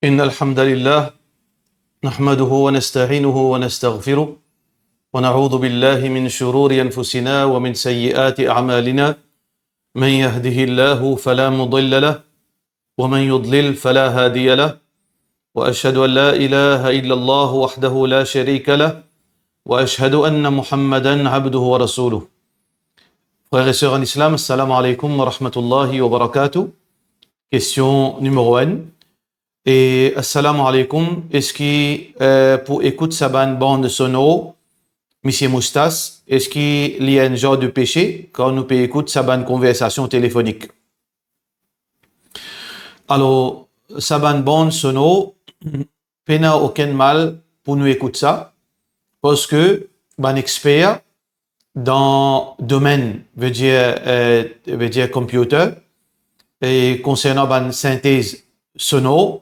إن الحمد لله نحمده ونستعينه ونستغفره ونعوذ بالله من شرور أنفسنا ومن سيئات أعمالنا من يهده الله فلا مضل له ومن يضلل فلا هادي له وأشهد أن لا إله إلا الله وحده لا شريك له وأشهد أن محمدا عبده ورسوله. Frères et sœurs en islam, assalamu alaikum wa rahmatullahi wa barakatuh. Question numéro 1. Et assalamu alaikum, est-ce que pour écouter sa bande sonore, Monsieur Moustas, est-ce qu'il y a un genre de péché quand nous peut écouter sa conversation téléphonique? Alors, sa bande sonore, il n'y a aucun mal pour nous écouter ça, parce que un expert dans le domaine, veut dire computer, et concernant la synthèse sonore,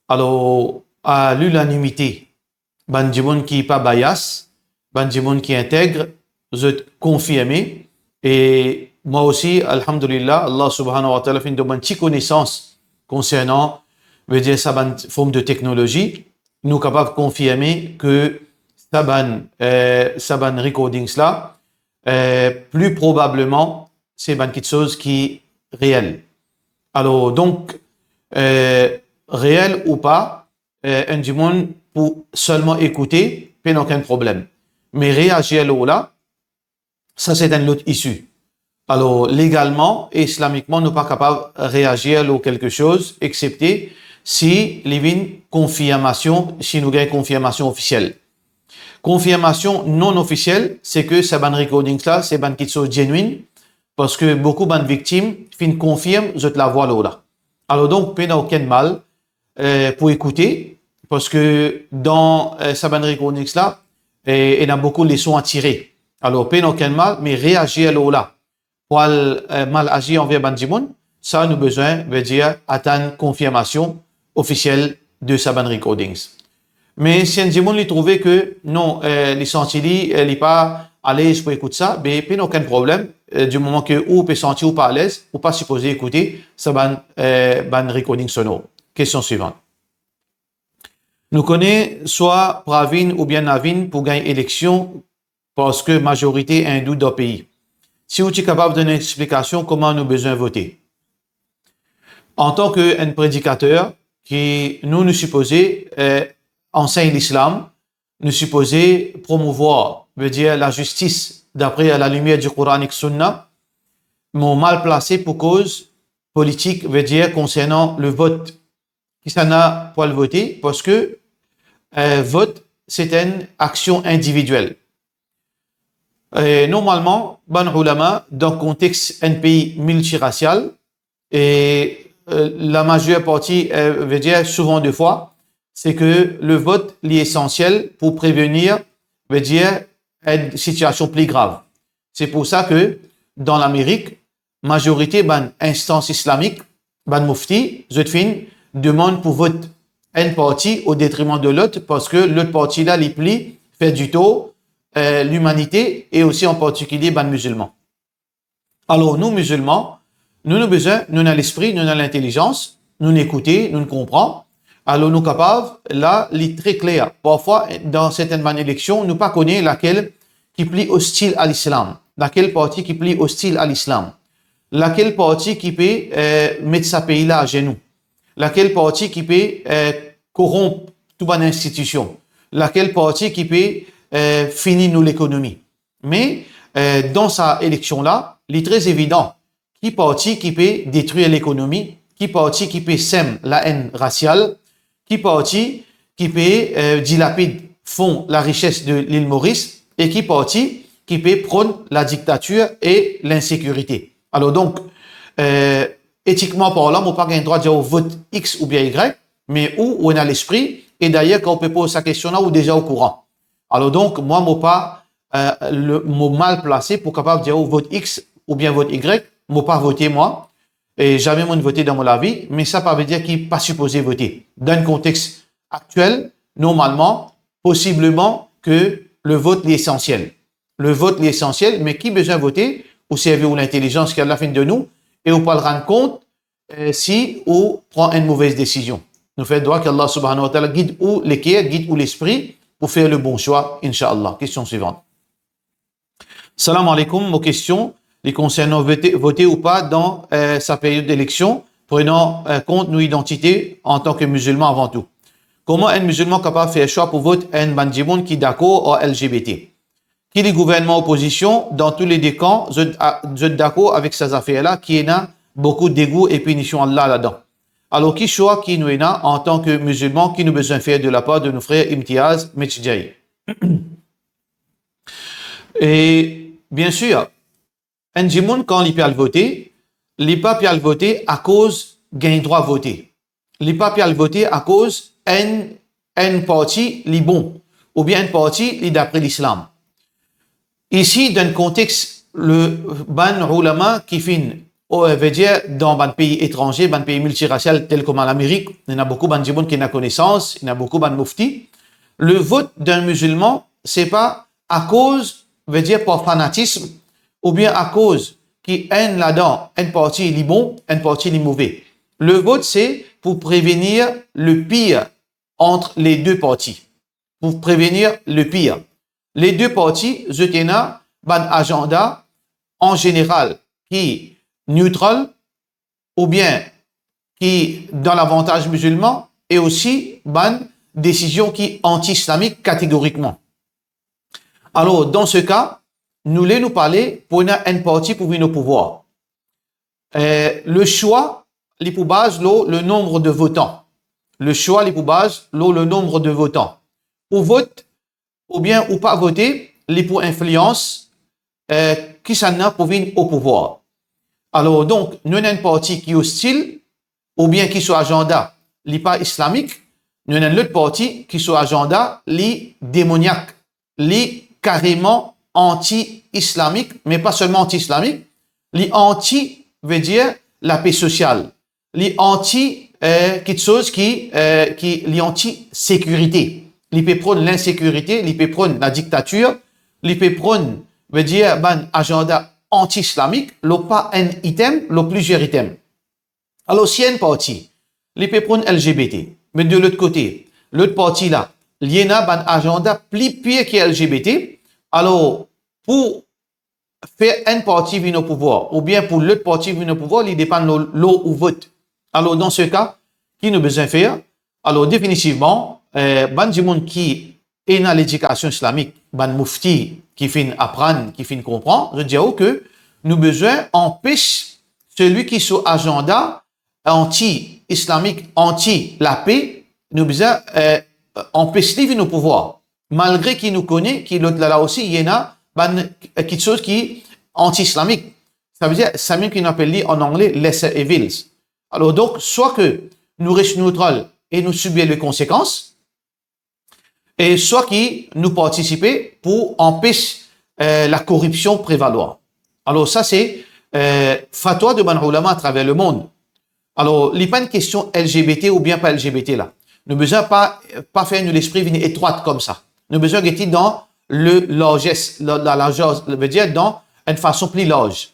alors, à l'unanimité, ban djimoun qui pas bias, ban djimoun qui intègre, je confirmé, et moi aussi, alhamdulillah, Allah subhanahu wa ta'ala fait une petite connaissance concernant, veut dire, sa forme de technologie, nous capables de confirmer que sa recordings là, plus probablement, c'est quelque chose qui est réel. Alors, donc, réel ou pas, un du monde pour seulement écouter, pas aucun problème. Mais réagir là, ça c'est une autre issue. Alors, légalement et islamiquement, nous ne sommes pas capables de réagir à quelque chose, excepté si il y a une confirmation, si nous avons une confirmation officielle. Confirmation non officielle, c'est que ces recordings là, c'est quelque chose de genuine, parce que beaucoup de victimes confirment, je te la vois là. Alors donc, il n'y a aucun mal pour écouter, parce que dans sa recordings là, il y a beaucoup de leçons à tirer. Alors, il n'y a aucun mal, mais réagir là, pour mal agir envers Bandimoun, ça nous besoin, veut dire, attendre confirmation officielle de sa recordings. Mais si un Bandimoun lui trouvait que non, les sentis, il n'est pas à l'aise pour écouter ça, ben, il n'y a aucun problème. Du moment que ou peut sentir ou pas à l'aise, ou pas supposé écouter sa ban recording sonore. Question suivante. Nous connaissons soit Pravin ou bien Navin pour gagner élection parce que majorité hindoue dans le pays. Si vous êtes capable de donner une explication comment nous besoin voter. En tant qu'un prédicateur qui nous supposé enseigne l'islam, nous supposé promouvoir, veut dire la justice d'après la lumière du Coran et Sunna, m'ont mal placé pour cause politique, veut dire concernant le vote. Qui s'en a pas le voter parce que vote, c'est une action individuelle. Normalement, ban ulama, dans le contexte d'un pays multiracial, et la majeure partie, veut dire souvent deux fois, c'est que le vote est essentiel pour prévenir, veut dire, une situation plus grave. C'est pour ça que dans l'Amérique, majorité ban instance islamique, ban mufti, demande pour voter une partie au détriment de l'autre parce que l'autre partie là, les plis, fait du tort l'humanité et aussi en particulier ban musulmans. Alors nous musulmans, nous avons besoin, nous avons l'esprit, nous avons l'intelligence, nous écouter, nous comprenons. Alors nous capables, là, il est très clair. Parfois, dans certaines élections, nous pas connaissons laquelle qui plie hostile à l'islam, laquelle partie qui plie hostile à l'islam, laquelle partie qui peut mettre sa pays là à genoux, laquelle partie qui peut corrompre toute une institution, laquelle partie qui peut finir nous l'économie. Mais dans sa élection là, il est très évident qui partie qui peut détruire l'économie, qui partie qui peut sème la haine raciale, qui partie qui peut dilapide fond la richesse de l'île Maurice et qui partie qui peut prône la dictature et l'insécurité. Alors donc, éthiquement parlant, on n'a pas le droit de dire au vote X ou bien Y, mais où on a l'esprit, et d'ailleurs, quand on peut poser sa question là, on est déjà au courant. Alors donc, moi, je pas le mot mal placé pour capable de dire au vote X ou bien vote Y, je pas voté moi, et jamais moi voté dans mon avis, mais ça ne veut dire qu'il n'est pas supposé voter. Dans le contexte actuel, normalement, possiblement que le vote est essentiel. Le vote est essentiel, mais qui besoin de voter, ou servir l'intelligence qui est à la fin de nous, et on peut le rendre compte si on prend une mauvaise décision. Nous faisons droit qu'Allah subhanahu wa ta'ala guide ou les cœurs, guide ou l'esprit pour faire le bon choix, Inch'Allah. Question suivante. Salam alaikum, nos questions les concernant voter ou pas dans sa période d'élection, prenant compte nos identités en tant que musulmans avant tout. Comment un musulman capable de faire choix pour voter un bandjiboun qui est d'accord au LGBT? Qui les gouvernements opposition dans tous les deux camps, vous êtes d'accord avec ces affaires-là, qui est a beaucoup de dégoût et punition Allah là-dedans. Alors, qui choix qui nous est là en tant que musulmans, qui nous besoin faire de la part de nos frères Imtiaz Metchidjaï? Et bien sûr, un jimoun, quand il peut voter, il peut pas voter à cause d'un droit à voter. Il peut pas voter à cause un parti li bon, ou bien un parti li d'après l'islam. Ici, dans le contexte, le ban ulama qui finit, veut dire, dans un pays étranger, un pays multiracial tel comme en Amérique, il y a beaucoup de gens qui ont connaissance, il y a beaucoup de mufti. Le vote d'un musulman, c'est pas à cause, veut dire, par fanatisme, ou bien à cause qui un là-dedans, un parti est bon, un parti est mauvais. Le vote, c'est pour prévenir le pire entre les deux partis. Pour prévenir le pire. Les deux partis, ils ont un agenda, en général, qui est neutral, ou bien qui dans l'avantage musulman, et aussi une décision qui est anti-islamique catégoriquement. Alors, dans ce cas, nous allons nous parler pour un parti pour venir au pouvoir. Le choix, les pour base, le nombre de votants. Le choix, les pour base, le nombre de votants. Ou vote, ou bien ou pas voter, les pour influence, qui s'en a pour venir au pouvoir. Alors, donc, nous avons un parti qui est hostile, ou bien qui soit agenda, n'est pas islamique. Nous avons l'autre parti qui soit agenda, les démoniaque, les carrément anti-islamique, mais pas seulement anti-islamique. Les anti veut dire la paix sociale. Les anti, quelque chose qui les anti-sécurité. Les peut prendre l'insécurité, les peut prendre la dictature, les peut prendre, veut dire, agenda anti-islamique, le pas un item, le plusieurs items. Alors, si un parti, les peut prendre LGBT, mais de l'autre côté, l'autre parti là, il y a un agenda plus pire que LGBT. Alors, pour faire un parti venir au pouvoir, ou bien pour l'autre parti venir au pouvoir, il dépend de l'eau ou vote. Alors, dans ce cas, qui nous besoin faire? Alors, définitivement, ban du monde qui est dans l'éducation islamique, ban mufti qui fin apprendre, qui fin comprendre, je dirais que nous besoin empêcher celui qui soit agenda anti-islamique, anti la paix, nous besoin empêcher lui venir au pouvoir. Malgré qu'il nous connaît, qu'il l'autre là aussi, il y en a quelque chose qui est anti-islamique. Ça veut dire, ça même qu'on appelle en anglais lesser evils. Alors donc, soit que nous restons neutrales et nous subissons les conséquences, et soit qui nous participer pour empêcher la corruption prévaloir. Alors ça c'est fatwa de ban ulama à travers le monde. Alors, il n'y a pas une question LGBT ou bien pas LGBT là. Nous besoin pas faire nous l'esprit venir étroite comme ça. Nous besoin d'être dans le largesse, la largeur, veut dire dans une façon plus large.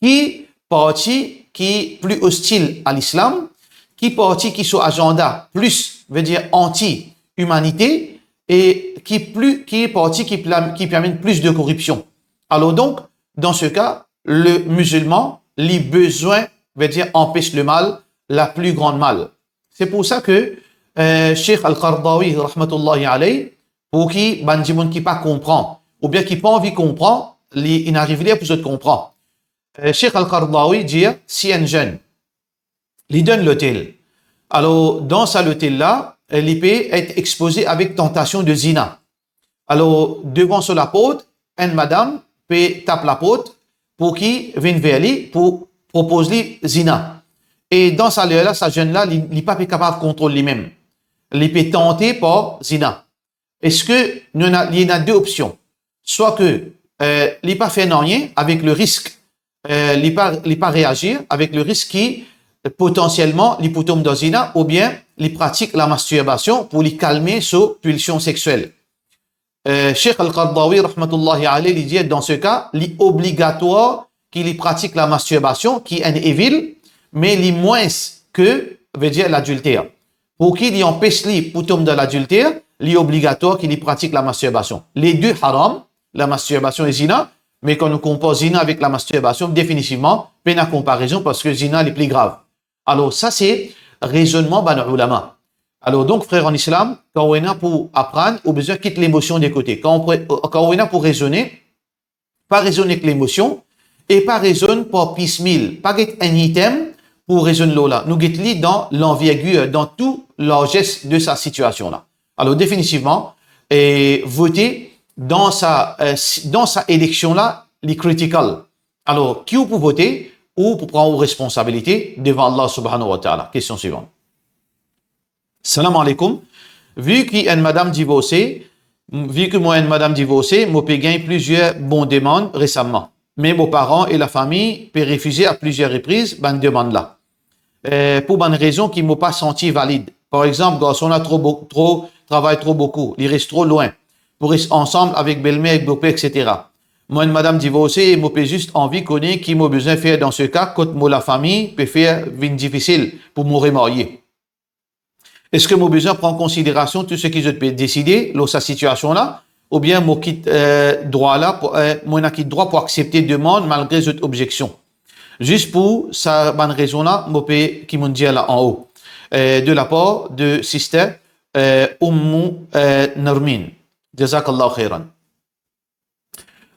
Qui parti qui est plus hostile à l'islam, qui parti qui soit agenda plus, veut dire anti-humanité, et qui est parti qui permet plus de corruption. Alors donc, dans ce cas, le musulman, les besoins, veut dire empêche le mal, la plus grande mal. C'est pour ça que Cheikh Al-Qardawi, rahmatullahi alayhi, pour qui, bandimoun qui pas comprend, ou bien qui pas envie de comprendre, il n'arrive pas pour se comprendre. Cheikh Al-Qardawi dit, si un jeune, il donne l'hôtel. Alors, dans cet hôtel-là, il peut être exposé avec tentation de zina. Alors, devant sur la porte, une madame peut taper la porte pour qu'il vienne vers lui, pour proposer zina. Et dans ce lieu-là, ce jeune-là, il n'est pas capable de contrôler lui-même. Il peut tenter par zina. Est-ce que il y a deux options? Soit que il n'est pas fait rien avec le risque, il n'est pas réagir avec le risque qui potentiellement il peut tomber dans zina, ou bien il pratique la masturbation pour lui calmer sa pulsion sexuelle. Cheikh Al-Qardawi, rahmatullahi alayhi, il dit dans ce cas, il est obligatoire qu'il pratique la masturbation, qui est un évil, mais il est moins que, veut dire, l'adultère. Pour qui il empêche lui pour tomber dans l'adultère, il est obligatoire qu'il pratique la masturbation. Les deux haram, la masturbation et zina, mais quand on compare zina avec la masturbation, définitivement, peine à comparaison parce que zina est plus grave. Alors ça c'est raisonnement ban ulama. Alors donc frère en islam, quand on a pour apprendre, on a besoin de quitter l'émotion des côtés. Quand on a pour raisonner, pas raisonner avec l'émotion et pas raisonner pour piecemeal, pas get un item pour raisonner là. Nous get dans l'envergure, dans tout l'orgeste de sa situation là. Alors définitivement, voter dans sa élection là, les critical. Alors qui pour voter ou pour prendre responsabilité devant Allah subhanahu wa ta'ala. Question suivante. Salam alaikum. Vu qu'il y a une madame divorcée, moi j'ai gagné plusieurs bonnes demandes récemment. Mais mes parents et la famille peuvent refuser à plusieurs reprises cette demande-là. Pour une raison qui ne m'ont pas senti valide. Par exemple, garçon a travaille trop beaucoup, il reste trop loin. Pour rester ensemble avec belle-mère, avec beau-père, etc. Moi, une madame divorcée, moi j'ai juste envie de connaître qui m'a besoin de faire dans ce cas, quand moi la famille peut faire une difficile pour me remarier. Est-ce que moi besoin de prendre en considération tout ce que je peux décider dans cette situation-là, ou bien moi quitte droit là, moi quitte droit pour accepter demande malgré cette objection. Juste pour ça, bonne raison-là, moi qui m'ont dit là en haut, de la part de sister Narmin. Jazakallah khairan.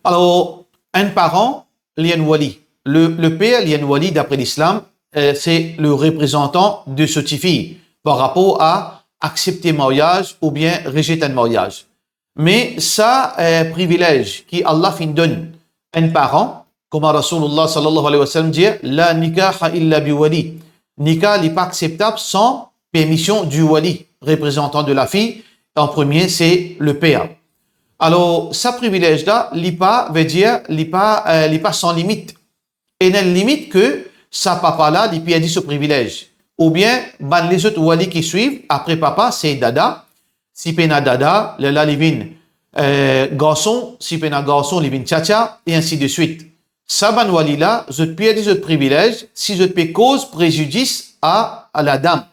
Alors, un parent, il y a un wali. Le père, il y a un wali d'après l'islam, c'est le représentant de cette fille par rapport à accepter le mariage ou bien rejeter un mariage. Mais ça, privilège qui Allah fin donne un parent, comme Rasulullah sallallahu alayhi wa sallam dit, la nikaha illa bi wali. Nikah n'est pas acceptable sans permission du wali, représentant de la fille. En premier, c'est le père. Alors, ça privilège-là, l'IPA veut dire, l'IPA sans limite. Et il y a une limite que sa papa-là, il a dit ce privilège. Ou bien, les autres wali qui suivent, après papa, c'est dada. Si pena dada, là, il vient garçon. Si pena garçon, il vient tcha et ainsi de suite. Ça, ban wali-là, je peux dire ce privilège si je peux cause préjudice à la dame.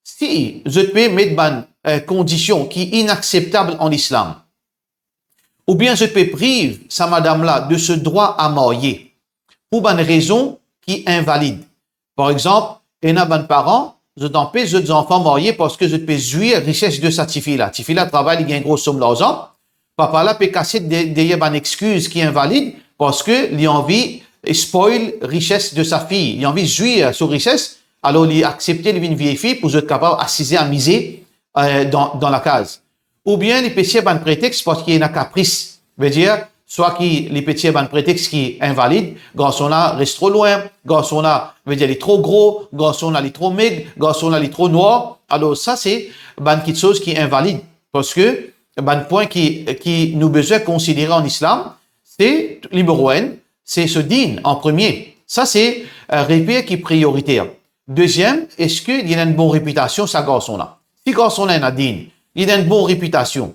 Si je peux mettre ban condition qui est inacceptable en islam, ou bien je peux priver sa madame-là de ce droit à marier pour une raison qui est invalide. Par exemple, il y a un parent, je t'empêche de enfants mariés parce que je peux jouir richesse de sa fille-là. Cette fille-là travaille, il gagne une grosse somme d'argent. Papa-là peut casser derrière une excuse qui est invalide parce que il a envie de spoil richesse de sa fille. Il a envie de jouir sur richesse. Alors, il a accepté une vieille fille pour être capable d'assiser à miser dans la case. Ou bien, il peut chercher un prétexte parce qu'il y a un caprice. Veut dire, soit qu'il peut chercher un prétexte qui est invalide, garçon-là reste trop loin, garçon-là, veut dire, il est trop gros, garçon-là, il est trop maigre, garçon-là, il est trop noir. Alors, ça, c'est quelque chose qui est invalide. Parce que, point qui nous besoin considérer en islam, c'est, numéro un, c'est ce dîne en premier. Ça, c'est un repère qui est prioritaire. Deuxième, est-ce qu'il y a une bonne réputation, ce garçon-là? Si garçon-là a un dîne, il a une bonne réputation.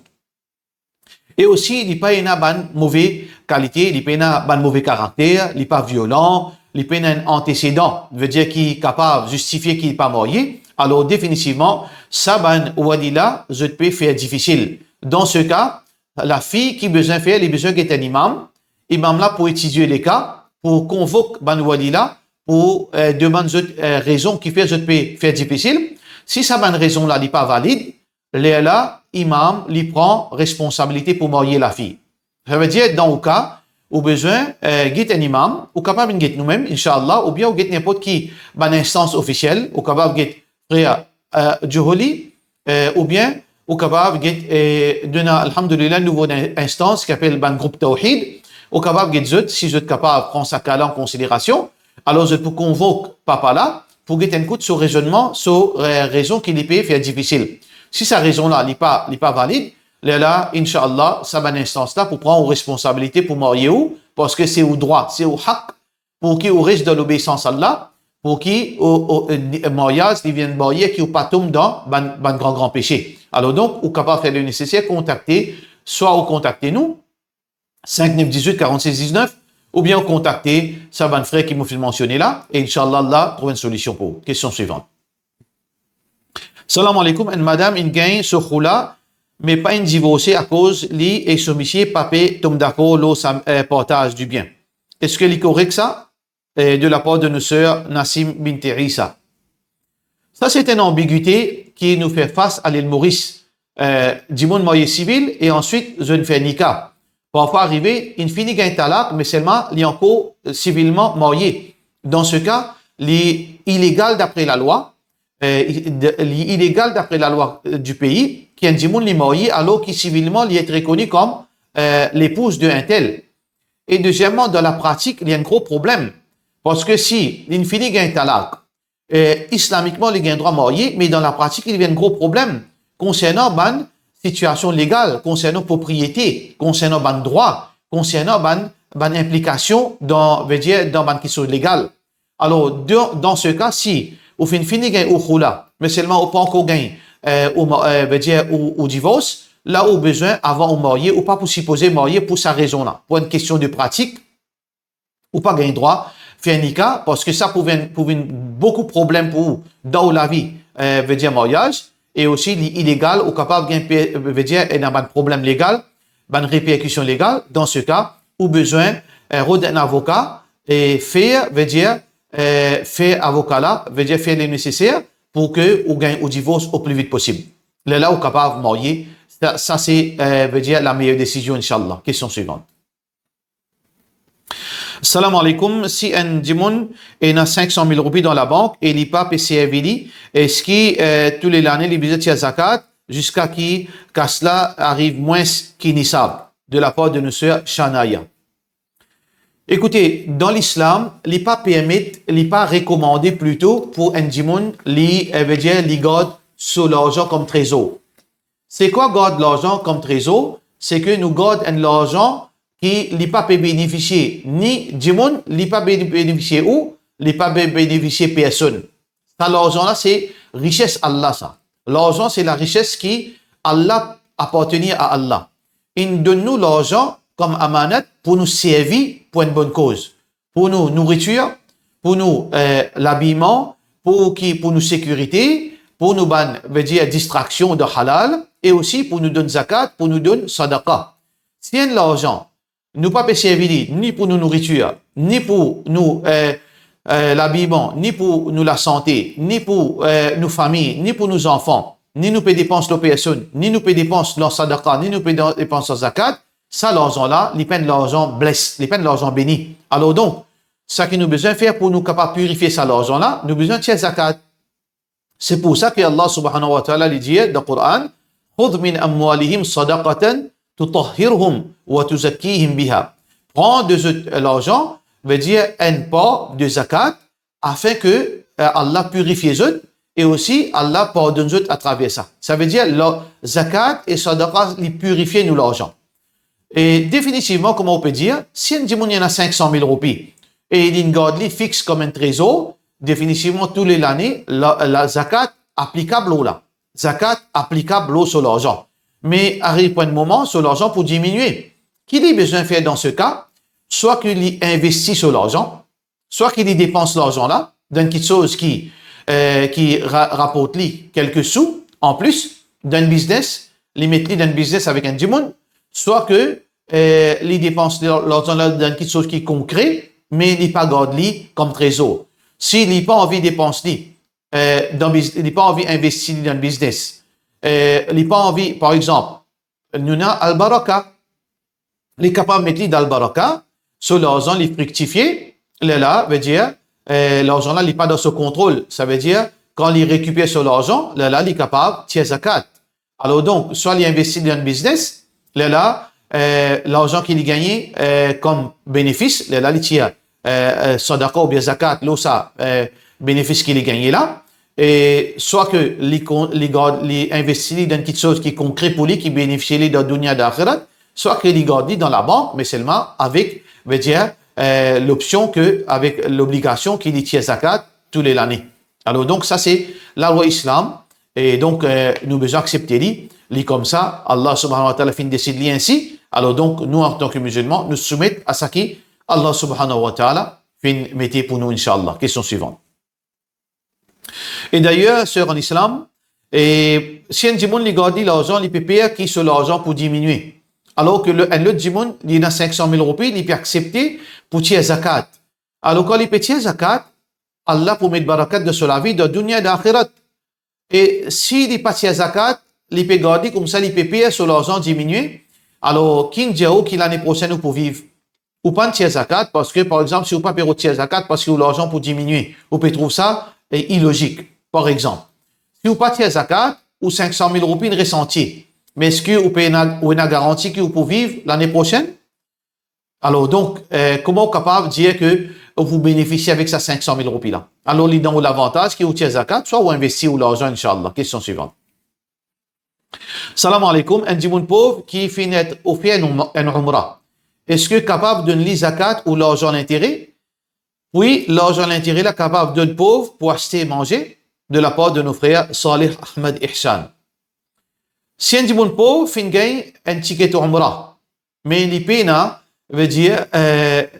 Et aussi, il n'a pas une mauvaise qualité, il n'a pas un mauvais caractère, il n'est pas violent, il n'a pas un antécédent, veut dire qu'il est capable de justifier qu'il n'est pas marié. Alors, définitivement, ça, wadi-là, je peux faire difficile. Dans ce cas, la fille qui a besoin de faire, elle a besoin d'être un imam. Imam-là pour étudier les cas, pour convoquer wadi-là, pour demander raison qui fait je peux faire difficile. Si ça raison-là n'est pas valide, là, imam, il prend responsabilité pour marier la fille. Ça veut dire, dans le cas, au besoin, guette un imam, ou capable de guette nous-mêmes, Inch'Allah, ou bien, ou guette n'importe qui, instance officielle, ou capable de guette frère Joholi, ou bien, ou capable de guette, donner, alhamdulillah, une nouvelle instance qui s'appelle ban groupe Tawhid, ou capable de guette si je suis capable de prendre sa cas en considération, alors je peux convoquer papa là, pour guette un coup de ce raisonnement, sur raison qui peut faire difficile. Si sa raison-là n'est pas valide, là, Inch'Allah, ça va une instance-là pour prendre une responsabilité pour marier où, parce que c'est au droit, c'est au haq, pour qui au risque de l'obéissance à Allah, pour qui au mariage, il vient de marier, qui ou pas tombe dans un grand péché. Alors donc, ou capable de faire le nécessaire, contacter, soit ou contacter nous, 5918 46 19, ou bien contacter ça va un frère qui m'a fait mentionner là, et Inch'Allah, là, trouver une solution pour vous. Question suivante. Salam alaikum, une madame, une gagne ce khula, mais pas une divorcée à cause li et ce monsieur papé tombe d'accord l'eau partage du bien. Est-ce que c'est correct ça? De la part de nos sœurs Nassim bint Issa. Ça, c'est une ambiguïté qui nous fait face à l'île Maurice. Du monde marié civil et ensuite, je ne fais nikah. Parfois arriver, il finit gagne talak, mais seulement, il est encore civilement marié. Dans ce cas, il est illégal d'après la loi. Illégal d'après la loi du pays, qui est du monde marié, alors qu'il civilement il est reconnu comme l'épouse d'un tel. Et deuxièmement, dans la pratique, il y a un gros problème. Parce que si l'infini gagne talak, islamiquement, il gagne droit marié, mais dans la pratique, il y a un gros problème concernant ban situation légale, concernant propriété, concernant ban droit, concernant ban implication dans, veut dire, dans ban question légale. Alors, dans ce cas, si au fini gagne au khula, mais seulement au pas encore gagne veut dire au divorce, là au besoin avant au marié ou pas pour supposer marié pour sa raison là, pour une question de pratique ou pas gagne droit faire nikah parce que ça pouvait beaucoup de problèmes pour vous dans la vie veut dire mariage et aussi illégal ou capable veut dire et dans un problème légal, une répercussion légale dans ce cas ou besoin d'un avocat et faire veut dire faire avocat là, veut dire faire le nécessaire pour que ou gagne au divorce au plus vite possible. Là ou capable marier, ça c'est veut dire la meilleure décision inchallah. Question suivante. Salam alaikum, si un dimon a 500 000 roupies dans la banque et il pas PCAVD, est-ce que tous les années il visite zakat jusqu'à qu'à cela arrive moins qu'inissab de la part de nos sœurs Shanaya? Écoutez, dans l'islam, il pas permis, il pas recommandé plutôt pour un dimon, veut dire, il garde sur l'argent comme trésor. C'est quoi garde l'argent comme trésor? C'est que nous gardons l'argent qui n'est pas bénéficier ni dimon, il pas bénéficier où, il pas bénéficier personne. Ça, l'argent là, c'est richesse Allah, ça. L'argent, c'est la richesse qui Allah appartient à Allah. Il donne nous l'argent comme amanat pour nous servir pour une bonne cause. Pour nous nourriture, pour nous l'habillement, pour nous sécurité, pour nous veut dire distraction de halal et aussi pour nous donner zakat, pour nous donner sadaqa. Si y a l'argent, nous pas servir ni pour nous nourriture, ni pour nous l'habillement, ni pour nous la santé, ni pour nos familles, ni pour nos enfants, ni nous payer dépenses de personnes, ni nous payer dépenses de sadaqa, ni nous payer dépenses de zakat, ça, l'argent-là, il peine l'argent blesse, il peine l'argent béni. Alors donc, ce que nous avons besoin de faire pour nous capables de purifier ça, l'argent-là, nous avons besoin de tirer zakat. C'est pour ça que Allah subhanahu wa ta'ala dit dans le Coran, خُذْ مِنْ أَمْوَالِهِمْ صَدَقَةً تُطَهِّرْهُمْ وَتُزَكِّيهِمْ بِهَا. Prends de l'argent, veut dire un part de zakat, afin que Allah purifie eux et aussi Allah pardonne eux à travers ça. Ça veut dire, la zakat et sadaqa, ils purifient nous l'argent. Et définitivement, comment on peut dire, si un dimon y en a 500 000 roupies et il garde les fixe comme un trésor, définitivement, tous les années, la zakat applicable au là. Zakat applicable au sur l'argent. Mais arrive un moment sur l'argent pour diminuer. Qu'il ait besoin de faire dans ce cas, soit qu'il investit sur l'argent, soit qu'il y dépense l'argent là, dans quelque chose qui rapporte lui quelques sous en plus d'un business, les mettre dans un business avec un dimon, soit que les dépenses l'argent là dans quelque chose qui est concret, mais il n'est pas gardé comme trésor. S'il n'a pas envie de dépenser, il n'a pas envie d'investir dans le business, il n'a pas envie, par exemple, nous avons al-baraka, il est capable de mettre dans al-baraka, sur l'argent, il fructifié, là, veut dire, l'argent là, il n'est pas dans ce contrôle. Ça veut dire, quand il récupère sur l'argent, là, il est capable de tirer zakat. Alors donc, soit il investit dans le business, là, l'argent qu'il a gagné comme bénéfice, là, il tire sadaqa ou bien zakat, là, ça, bénéfice qu'il a gagné là, et soit que il investit dans quelque chose qui est concret pour lui, qui bénéficie de la dunya d'akhirat, soit qu'il garde dans la banque, mais seulement avec, veut dire, l'option que, avec l'obligation qu'il y tire zakat tous les années. Alors donc, ça c'est la loi islam, et donc, nous devons accepter les comme ça, Allah subhanahu wa ta'ala fin décide ainsi, alors donc, nous en tant que musulmans, nous soumettons à ça qui, Allah subhanahu wa ta'ala fin mettez pour nous, inshallah. Question suivante. Et d'ailleurs, sœurs en islam, Et si un Jimoun, il garde l'argent, il peut payer qui sur l'argent pour diminuer. Alors que l'autre Jimoun, il a 500 000 roupies, il peut accepter pour tirer zakat. Alors quand il peut tirer zakat, Allah pour mettre barakat de sur la vie de dunya et d'akhirat. Et s'il n'est pas tirer zakat, il peut garder comme ça, il peut payer sur l'argent diminuer. Alors, qui dit que l'année prochaine, vous pouvez vivre? Ou pas tirer zakat parce que, par exemple, si vous ne pouvez pas tirer zakat parce que l'argent pour diminuer, vous pouvez trouver ça illogique, par exemple. Si vous pas tirer zakat, ou 500 000 roupies de ressenti, mais est-ce que vous pouvez une garantie que vous pouvez vivre l'année prochaine? Alors, donc, comment vous capable de dire que vous bénéficiez avec ça 500 000 roupies là? Alors, il donne l'avantage que vous tirez zakat, soit vous investissez ou l'argent, Inch'Allah. Question suivante. Salam alaikum, un dimoun pauvre qui finit au fait un umrah. Est-ce que capable de donner zakat ou l'argent à l'intérêt? Oui, l'argent à l'intérêt est capable de donner pauvre pour acheter et manger de la part de nos frères Salih Ahmed Ihsan. Si un dimoun pauvre finit un ticket umrah, mais il paye veut dire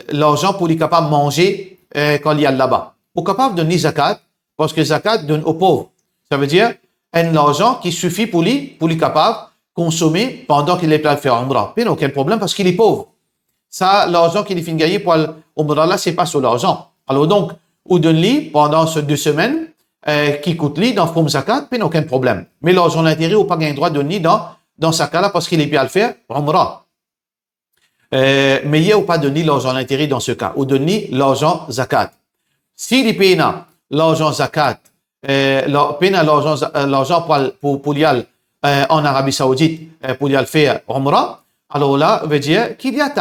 l'argent pour lui capable de manger quand il y a là-bas. Ou capable de donner zakat, parce que zakat donne aux pauvres. Ça veut dire l'argent qui suffit pour lui capable de consommer pendant qu'il est prêt à faire umrah. Mais aucun problème parce qu'il est pauvre. Ça, l'argent qu'il finit gagner pour l'umrah là, c'est pas sur l'argent. Alors donc, ou donne-lui pendant ces 2 semaines qui coûte lui dans forme zakat, mais aucun problème. Mais l'argent d'intérêt, ou pas gagner droit de donner dans sa cas là parce qu'il est prêt à le faire umrah. Mais il n'y a pas donné l'argent d'intérêt dans ce cas, ou donner l'argent zakat. S'il paye l'argent zakat, paye l'argent pour y aller en Arabie Saoudite, pour y aller faire umrah, alors là, veut dire qu'il y a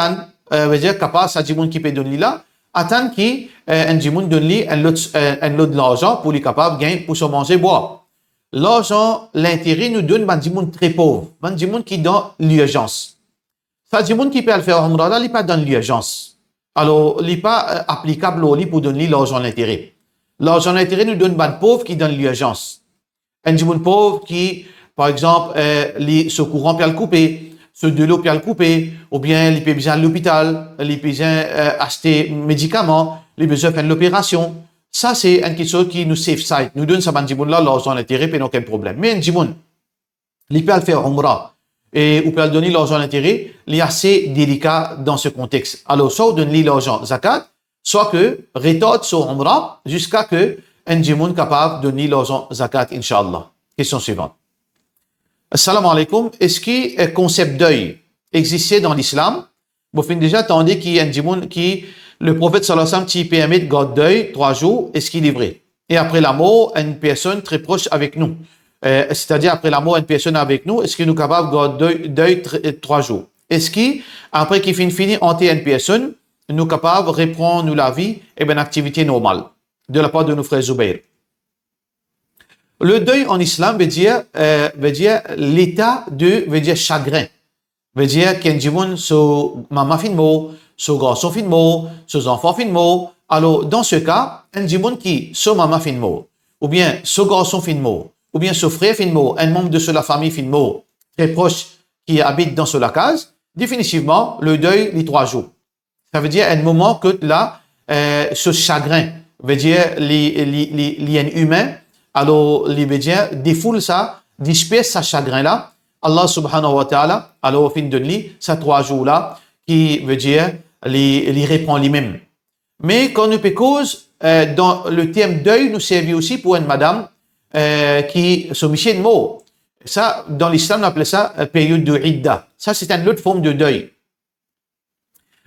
veut dire capable, ça dit qui peut donner là, attend qu'il un dimoun donne un lot de l'argent pour lui capable gagner pour se manger boire. L'argent, l'intérêt nous donne un dimoun très pauvre, un dimoun qui donne l'urgence. Ça, du monde qui peut le faire umrah, là, il n'est pas dans l'urgence. Alors, il n'est pas applicable au lit pour donner l'argent d'intérêt. L'argent d'intérêt nous donne un pauvre qui donne l'urgence. Un du monde pauvre qui, par exemple, ce courant peut le couper, ce de l'eau peut le couper, ou bien il peut besoin de l'hôpital, il peut besoin acheter médicaments, il peut besoin faire l'opération. Ça, c'est une chose qui nous safe side. Nous donne ça, un du monde là, l'argent d'intérêt, puis aucun problème. Mais un du monde, il peut le faire umrah. Et ou peut donner l'argent d'intérêt, il est assez délicat dans ce contexte. Alors, soit on donne l'argent zakat, soit que rétorte sur umrah jusqu'à que un djimoun capable de donner l'argent zakat, Inch'Allah. Question suivante. Assalamu alaikum. Est-ce que le concept deuil existait dans l'islam? Vous finissez déjà attendez qu'il y a un djimoun qui, le prophète sallallahu alayhi wa sallam, qui permet de garder deuil 3 jours, est-ce qu'il est vrai? Et après la mort, une personne très proche avec nous. C'est-à-dire après la mort, une personne avec nous, est-ce qu'il nous est capable de garder deuil 3 jours? Est-ce qu'après qu'il finit hanter une personne, nous est capable de reprendre la vie et une activité normale de la part de nos frères Zubayr? Le deuil en islam veut dire l'état veut dire chagrin. Veut dire qu'un djimoun, son maman fin mort, son garçon fin mort, son enfant fin mort. Alors, dans ce cas, un djimoun qui, son maman fin mort, ou bien son garçon fin mort, ou bien ce frère fin mort, un membre de la famille fin mort, très proche, qui habite dans la case, définitivement, le deuil, les 3 jours. Ça veut dire un moment que là, ce chagrin, veut dire les liens humains, alors les médias défoulent ça, dispersent ce chagrin-là. Allah subhanahu wa ta'ala, alors au fin de lui, ces 3 jours-là, qui veut dire les reprend lui-même. Mais quand nous cause, dans le terme deuil, nous servait aussi pour une madame qui se michait de mort. Ça, dans l'islam, on appelle ça période de idda. Ça, c'est une autre forme de deuil.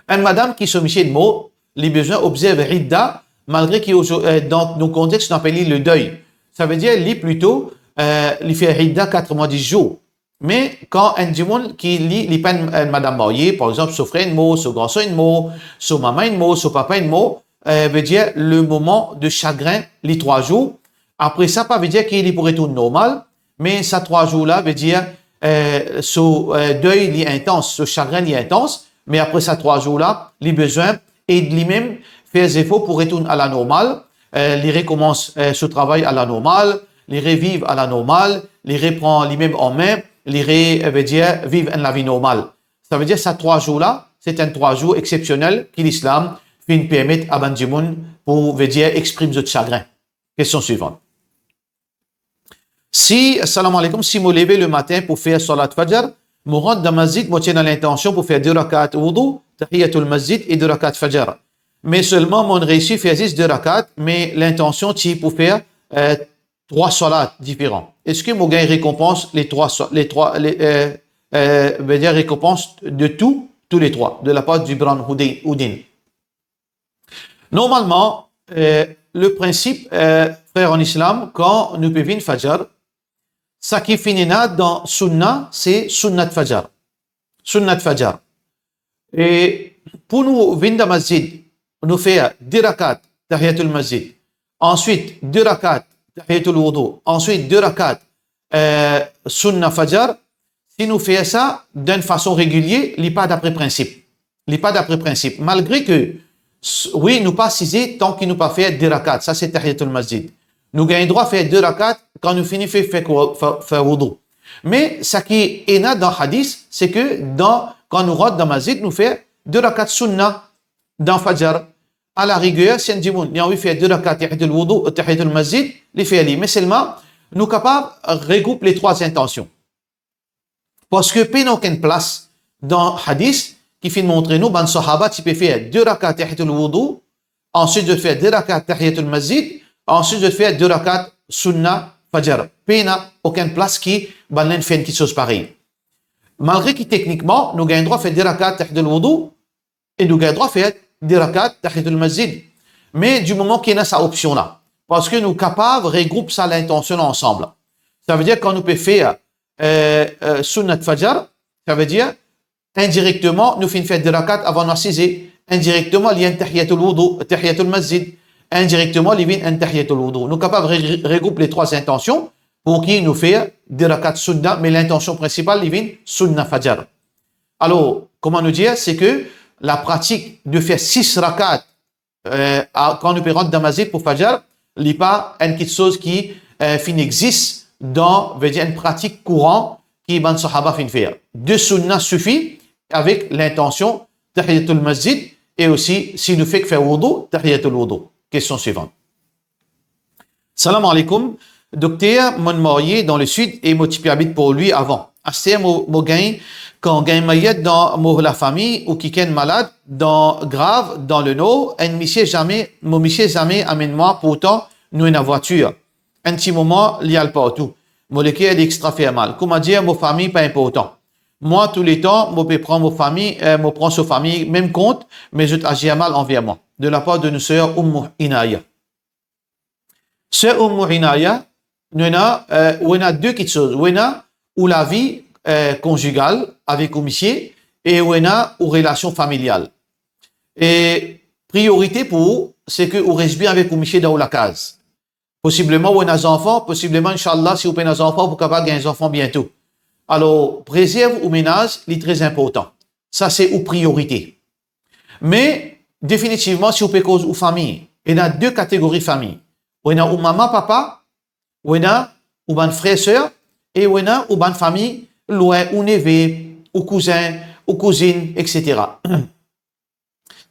Une madame qui se michait de mort, les besoins observent idda, malgré que dans nos contextes, on appelle le deuil. Ça veut dire, lui, plutôt, il fait idda 4 mois, 10 jours. Mais quand un djimoun qui lit pas une madame mariée, par exemple, son frère une mot, son garçon une mot, son maman une mot, son papa une mot, veut dire le moment de chagrin, les 3 jours. Après ça, pas veut dire qu'il pourrait tout normal, mais ces 3 jours-là veut dire ce deuil est intense, ce chagrin est intense, mais après ces 3 jours-là, les besoins et de lui-même faire des efforts pour retourner à la normale, il recommence ce travail à la normale, il revive à la normale, il reprend lui-même en main, veut dire vivre la vie normale. Ça veut dire ces 3 jours-là, c'est un 3 jours exceptionnel que l'islam fait permettre à Bandimoun pour veut dire exprimer ce chagrin. Question suivante. Si, salam alaikum, si me lever le matin pour faire salat fajr, me rendre dans masjid, me tiens dans l'intention pour faire 2 rakats wudu, tahiyatul masjid et 2 rakats fajr. Mais seulement, mon réussi faire juste 2 rakats, mais l'intention, c'est pour faire 3 salats différents. Est-ce que mon gain récompense veut dire récompense de tous les 3, de la part du Ibn Houdin? Normalement, le principe, frère en islam, quand nous pouvons fajr, ce qui finit dans sunnah, c'est sunnat fajr. Sunnat fajr. Et pour nous venir dans masjid, nous faire 2 rakats tahiyatul masjid, ensuite 2 rakats tahiyatul wudu, ensuite 2 rakats sunnah fajr. Si nous faisons ça d'une façon régulière, il n'y a pas d'après principe. Il n'y a pas d'après principe. Malgré que, oui, nous pas cisé tant qu'il nous pas fait 2 rakats. Ça, c'est tahiyatul masjid. Nous gagnons droit à faire 2 rakats quand nous finissons faire wudu. Mais ce qui est là dans le hadith, c'est que quand nous rentrons dans le masjid, nous faisons 2 rakats sunnah dans fajr. À la rigueur, si on dit, on a envie de faire 2 rakats tahiyatul wudu, tahiyatul masjid, les fait aller. Mais seulement, nous sommes capables de regrouper les 3 intentions. Parce que il n'y a aucune place dans le hadith qui fait montrer nous, ben sahaba, tu peux faire 2 rakats tahiyatul wudu, ensuite de faire 2 rakats tahiyatul masjid, ensuite de faire 2 rakats sunnah fajr. Il n'y a aucune place qui fait quelque chose pareil. Malgré que techniquement, nous gagnons droit à faire 2 rakats tahiyatul wudu et nous gagnons droit à faire 2 rakats tahiyatul masjid. Mais du moment qu'il y a cette option-là, parce que nous sommes capables de regrouper ça l'intention ensemble. Ça veut dire quand nous pouvons faire sunnat fajr, ça veut dire indirectement, nous faisons faire 2 rakats avant d'assiser. Indirectement, il y a un tahiyatul wudu, tahiyatul masjid. Indirectement, il y a un tahiyatul wudu. Nous sommes capables de regrouper les 3 intentions pour qui nous fait 2 rakats sunnah, mais l'intention principale, il y a sunnah fajr. Alors, comment nous dire, c'est que la pratique de faire 6 rakats quand nous rentrer dans masjid pour fajr, il n'y a pas quelque chose qui existe dans une pratique courante qui ban sahaba fin faire. 2 sunnah suffit avec l'intention tahiyatul masjid et aussi si nous fait que faire wudu, tahiyatul wudu. Question suivante. Salam alaikum. Docteur, mon marié dans le sud et mon type habite pour lui avant. Assez mon gain quand gain maillette dans la famille ou qui est malade grave dans le nord, un monsieur jamais amène-moi pourtant nous une voiture. Un petit moment, il y a le partout. Mon lequel est extra fait mal. Comment dire, ma famille, pas important. Moi, tous les temps, je peux prendre ma famille, je prends sa famille, même compte, mais je agis mal envers moi. De la part de nos sœurs Inaya. Sœur Inaya, nous avons 2 petites choses. Nous avons la vie conjugale avec le monsieur et nous avons relation familiale. Et priorité pour c'est que vous restez bien avec le monsieur dans la case. Possiblement, vous avez des enfants, possiblement, Inch'Allah, si vous avez des enfants, vous êtes capable de gagner des enfants bientôt. Alors, préserve ou ménage, c'est très important. Ça, c'est une priorité. Mais, définitivement, si vous pouvez cause ou famille, il y a 2 catégories de famille. Il y a ou maman, papa, ou il y a ou ban frère, sœur, et il y a ou ban famille, loin, ou neveu, ou cousin, ou cousine, etc.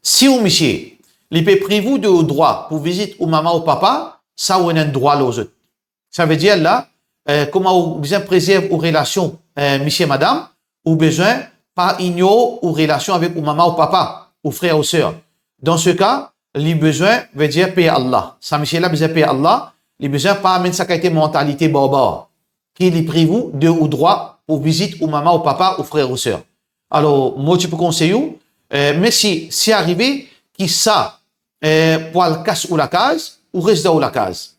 Si vous, monsieur, il peut priver de droit pour visiter ou maman ou papa, ça, on a un droit aux autres. Ça veut dire là, comment vous besoin préserver aux relations, monsieur et madame, ou besoin pas ignorer aux relations avec ou maman ou papa, ou frère ou sœur. Dans ce cas, les besoins veut dire payer Allah. Ça, monsieur là, besoin payer Allah. Les besoins pas amener sa qualité mentalité barbare, qui les prive de ou droit pour visite ou maman ou papa ou frère ou sœur. Alors, moi, tu peux conseiller, mais si arrivé, qui ça, pour le casse ou la case, ou reste dans la case.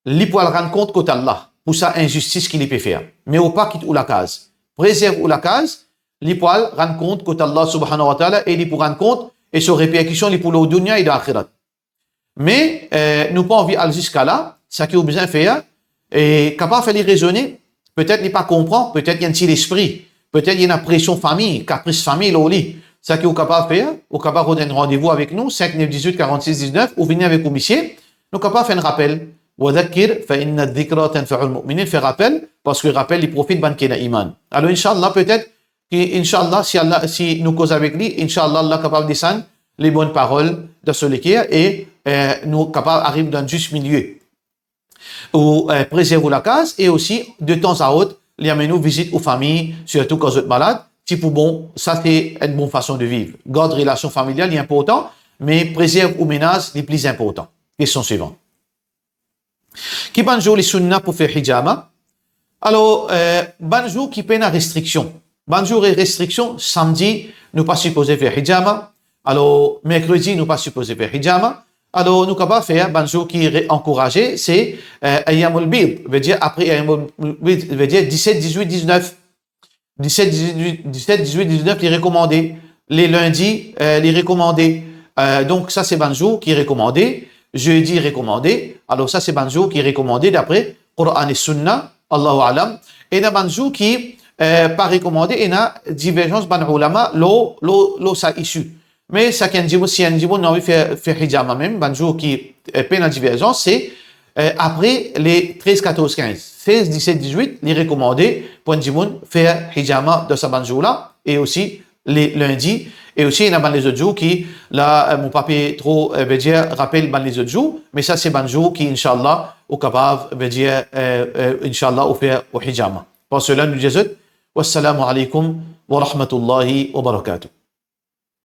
Li pour rendre compte que Allah, pour sa injustice qu'il peut faire. Mais ou pas quitte ou la case. Préserve ou la case, li pour rendre compte que Allah subhanahu wa ta'ala, et li pour rendre compte, et sur répercussion, li pour le dunya et l'akhirat. Mais, nous pas envie aller jusqu'à là, ça qui a besoin de faire, et capable de faire raisonner, peut-être il pas comprend, peut-être il y a un petit esprit, peut-être il y a une pression famille, caprice famille, là, lit. Ça qui est capable de faire, ou capable de donner un rendez-vous avec nous, 5 9 18 46 19, ou venir avec le monsieur, nous sommes capables de faire un rappel. وَذَكِّرْ فَإِنَّ الذِّكْرَى تَنْفَعُ الْمُؤْمِنِينَ. Fait rappel, parce que le rappel, il profite de banquer l'iman. Alors, Inch'Allah, peut-être, Inch'Allah, si nous causons avec lui, Inch'Allah, Allah est capable de descendre les bonnes paroles de ce l'équerre et nous sommes capables d'arriver dans le juste milieu. ou préserver la case, et aussi, de temps à autre, les amener visite aux familles, surtout quand vous êtes malade. Si pour bon, ça c'est une bonne façon de vivre. Garde relation familiale est important, mais préserve ou menace les plus importants. Question suivante. Qui banjo les sunna pour faire hijama? Alors, banjo qui peine à restriction. Banjo et restriction, samedi, nous pas supposé faire hijama. Alors, mercredi, nous pas supposé faire hijama. Alors, nous capable faire banjo qui est encouragé, c'est Ayyamul Bid, veut dire après Ayyamul Bid, veut dire 17, 18, 19. 17, 18, 19, les recommandés. Les lundis, les recommandés. Donc, ça, c'est banjo qui est recommandé. Jeudi, recommandé. Alors, ça, c'est banjo qui est recommandé d'après Coran et Sunna, Allahu Alam. Et il y a banjo qui pas recommandé, et il y a divergence ban ulama, l'eau, ça issue. Mais ça, si un dit, on a envie de faire hijama même, banjo qui est la divergence, c'est après les 13, 14, 15. 16, 17, 18, les recommandés pour un djimoun faire hijama de sa banjo-là, et aussi les lundis, et aussi il y a les autres jours qui, là, mon papier trop, veut dire, rappelle les autres jours, mais ça c'est banjo qui, Inch'Allah, au capable, veut dire, Inch'Allah, au faire au hijama. Pour cela, nous disons, wassalamu alaikum wa rahmatullahi wa barakatuh.